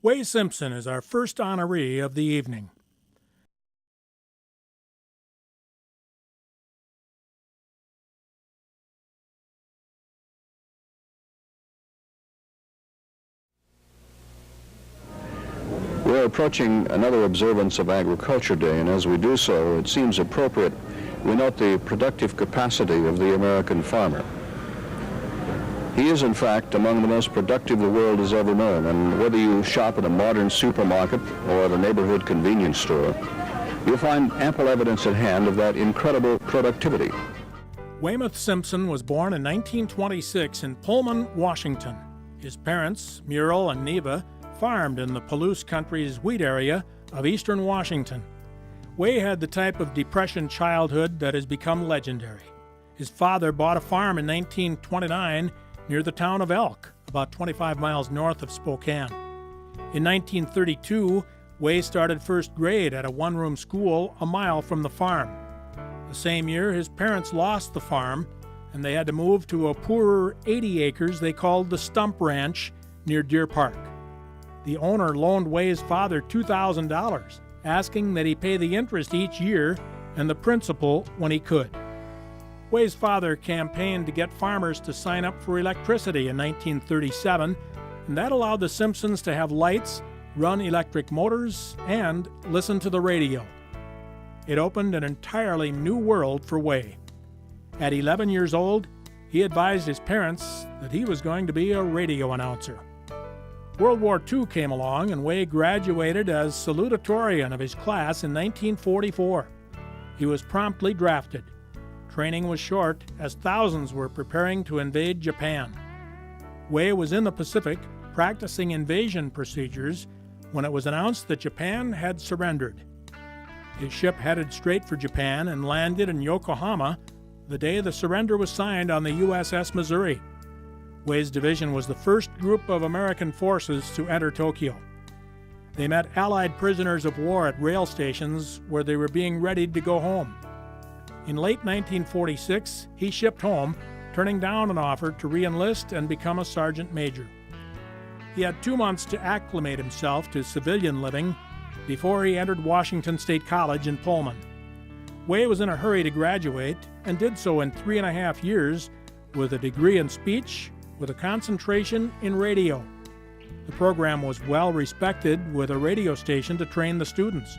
Wey Simpson is our first honoree of the evening. We're approaching another observance of Agriculture Day, and as we do so, it seems appropriate we note the productive capacity of the American farmer. He is, in fact, among the most productive the world has ever known, and whether you shop at a modern supermarket or at a neighborhood convenience store, you'll find ample evidence at hand of that incredible productivity. Weymouth Simpson was born in 1926 in Pullman, Washington. His parents, Muriel and Neva, farmed in the Palouse country's wheat area of eastern Washington. Wey had the type of Depression childhood that has become legendary. His father bought a farm in 1929 near the town of Elk, about 25 miles north of Spokane. In 1932, Wey started first grade at a one-room school a mile from the farm. The same year, his parents lost the farm, and they had to move to a poorer 80 acres they called the Stump Ranch near Deer Park. The owner loaned Wey's father $2,000, asking that he pay the interest each year and the principal when he could. Wey's father campaigned to get farmers to sign up for electricity in 1937, and that allowed the Simpsons to have lights, run electric motors, and listen to the radio. It opened an entirely new world for Wey. At 11 years old, he advised his parents that he was going to be a radio announcer. World War II came along, and Wey graduated as salutatorian of his class in 1944. He was promptly drafted. Training was short, as thousands were preparing to invade Japan. Wey was in the Pacific, practicing invasion procedures, when it was announced that Japan had surrendered. His ship headed straight for Japan and landed in Yokohama the day the surrender was signed on the USS Missouri. Wey's division was the first group of American forces to enter Tokyo. They met Allied prisoners of war at rail stations where they were being readied to go home. In late 1946, he shipped home, turning down an offer to re-enlist and become a sergeant major. He had 2 months to acclimate himself to civilian living before he entered Washington State College in Pullman. Wey was in a hurry to graduate and did so in 3.5 years with a degree in speech with a concentration in radio. The program was well respected with a radio station to train the students.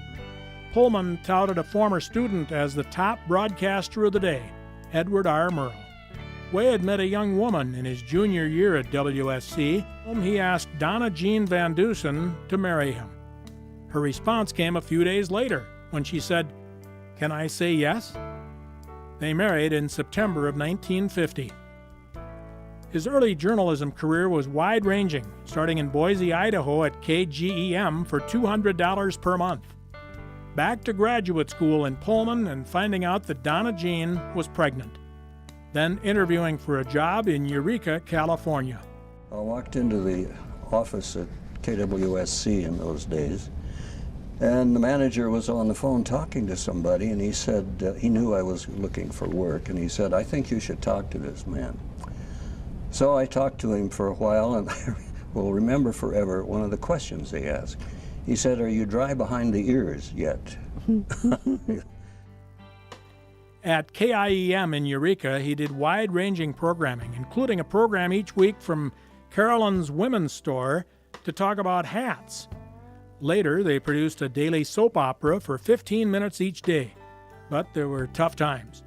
Pullman touted a former student as the top broadcaster of the day, Edward R. Murrow. Wey had met a young woman in his junior year at WSC, whom he asked Donna Jean Van Dusen to marry him. Her response came a few days later when she said, "Can I say yes?" They married in September of 1950. His early journalism career was wide-ranging, starting in Boise, Idaho at KGEM for $200 per month. Back to graduate school in Pullman and finding out that Donna Jean was pregnant. Then interviewing for a job in Eureka, California. I walked into the office at KWSC in those days, and the manager was on the phone talking to somebody, and he said, he knew I was looking for work, and he said, "I think you should talk to this man." So I talked to him for a while, and I will remember forever one of the questions he asked. He said, "Are you dry behind the ears yet?" At KIEM in Eureka, he did wide-ranging programming, including a program each week from Carolyn's Women's Store to talk about hats. Later, they produced a daily soap opera for 15 minutes each day. But there were tough times.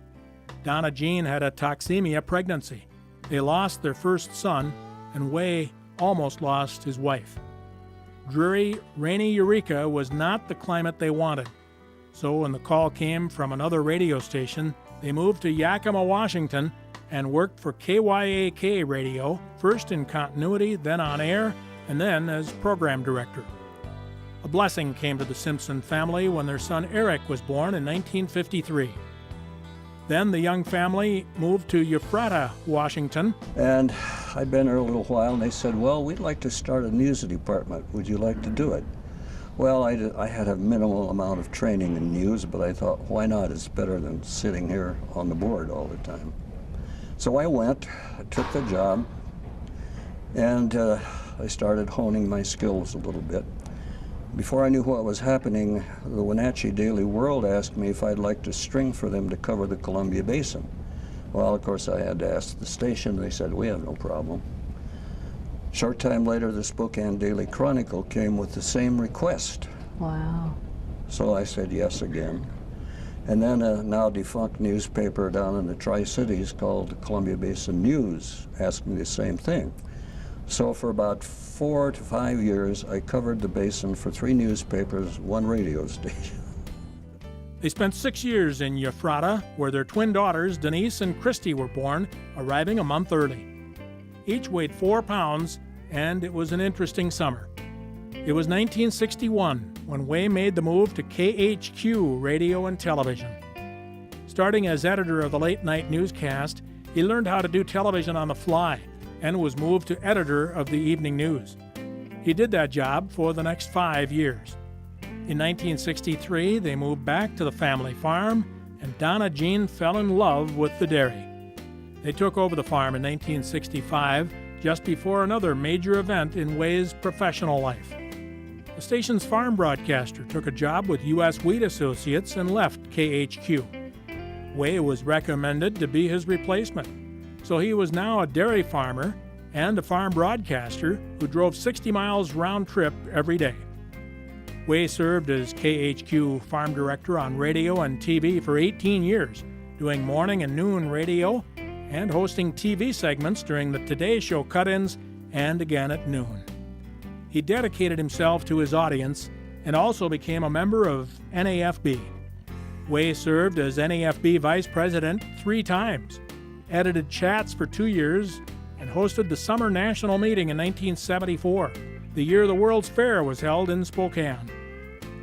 Donna Jean had a toxemia pregnancy. They lost their first son, and Wey almost lost his wife. Dreary, rainy Eureka was not the climate they wanted. So when the call came from another radio station, they moved to Yakima, Washington, and worked for KYAK Radio, first in continuity, then on air, and then as program director. A blessing came to the Simpson family when their son Eric was born in 1953. Then the young family moved to Ephrata, Washington. And I'd been there a little while, and they said, "Well, we'd like to start a news department. Would you like to do it?" Well, I had a minimal amount of training in news, but I thought, why not? It's better than sitting here on the board all the time. So I went, I took the job, and I started honing my skills a little bit. Before I knew what was happening, the Wenatchee Daily World asked me if I'd like to string for them to cover the Columbia Basin. Well, of course, I had to ask the station. They said, we have no problem. Short time later, the Spokane Daily Chronicle came with the same request. Wow. So I said yes again. And then a now defunct newspaper down in the Tri-Cities called the Columbia Basin News asked me the same thing. So for about 4 to 5 years, I covered the basin for 3 newspapers, 1 radio station. They spent 6 years in Ephrata, where their twin daughters, Denise and Christy, were born, arriving a month early. Each weighed 4 pounds, and it was an interesting summer. It was 1961 when Wey made the move to KHQ Radio and Television. Starting as editor of the late-night newscast, he learned how to do television on the fly and was moved to editor of the evening news. He did that job for the next 5 years. In 1963, they moved back to the family farm, and Donna Jean fell in love with the dairy. They took over the farm in 1965, just before another major event in Wey's professional life. The station's farm broadcaster took a job with U.S. Wheat Associates and left KHQ. Wey was recommended to be his replacement, so he was now a dairy farmer and a farm broadcaster who drove 60 miles round trip every day. Wey served as KHQ farm director on radio and TV for 18 years, doing morning and noon radio and hosting TV segments during the Today Show cut-ins and again at noon. He dedicated himself to his audience and also became a member of NAFB. Wey served as NAFB vice president 3 times, edited Chats for 2 years, and hosted the Summer National Meeting in 1974, the year the World's Fair was held in Spokane.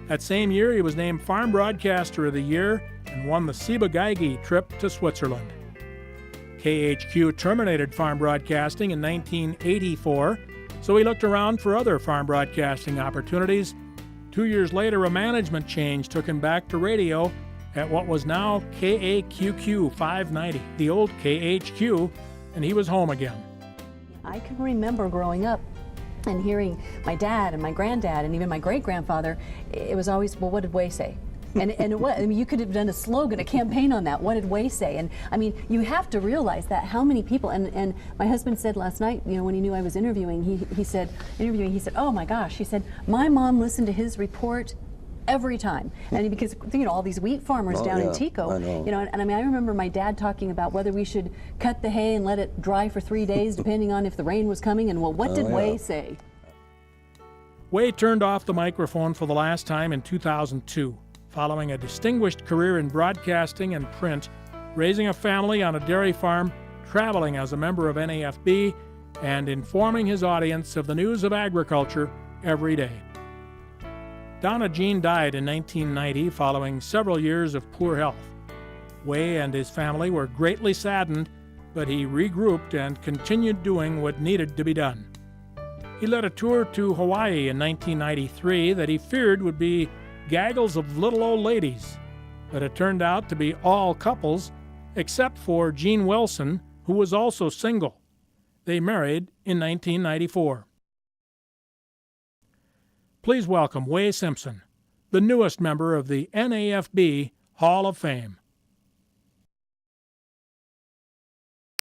That same year, he was named Farm Broadcaster of the Year and won the Ciba-Geigy trip to Switzerland. KHQ terminated farm broadcasting in 1984, so he looked around for other farm broadcasting opportunities. 2 years later, a management change took him back to radio at what was now KAQQ 590, the old KHQ, and he was home again. I can remember growing up and hearing my dad and my granddad and even my great-grandfather, it was always, well, what did Wey say? And what, I mean, you could have done a slogan, a campaign on that. What did Wey say? And I mean, you have to realize that how many people, and my husband said last night, you know, when he knew I was interviewing, he said, oh my gosh, he said, my mom listened to his report every time. And because, you know, all these wheat farmers down in Tico, you know, and I mean, I remember my dad talking about whether we should cut the hay and let it dry for 3 days, depending on if the rain was coming, and well, what did Wey say? Wey turned off the microphone for the last time in 2002, following a distinguished career in broadcasting and print, raising a family on a dairy farm, traveling as a member of NAFB, and informing his audience of the news of agriculture every day. Donna Jean died in 1990 following several years of poor health. Wey and his family were greatly saddened, but he regrouped and continued doing what needed to be done. He led a tour to Hawaii in 1993 that he feared would be gaggles of little old ladies, but it turned out to be all couples, except for Gene Wilson, who was also single. They married in 1994. Please welcome Wey Simpson, the newest member of the NAFB Hall of Fame.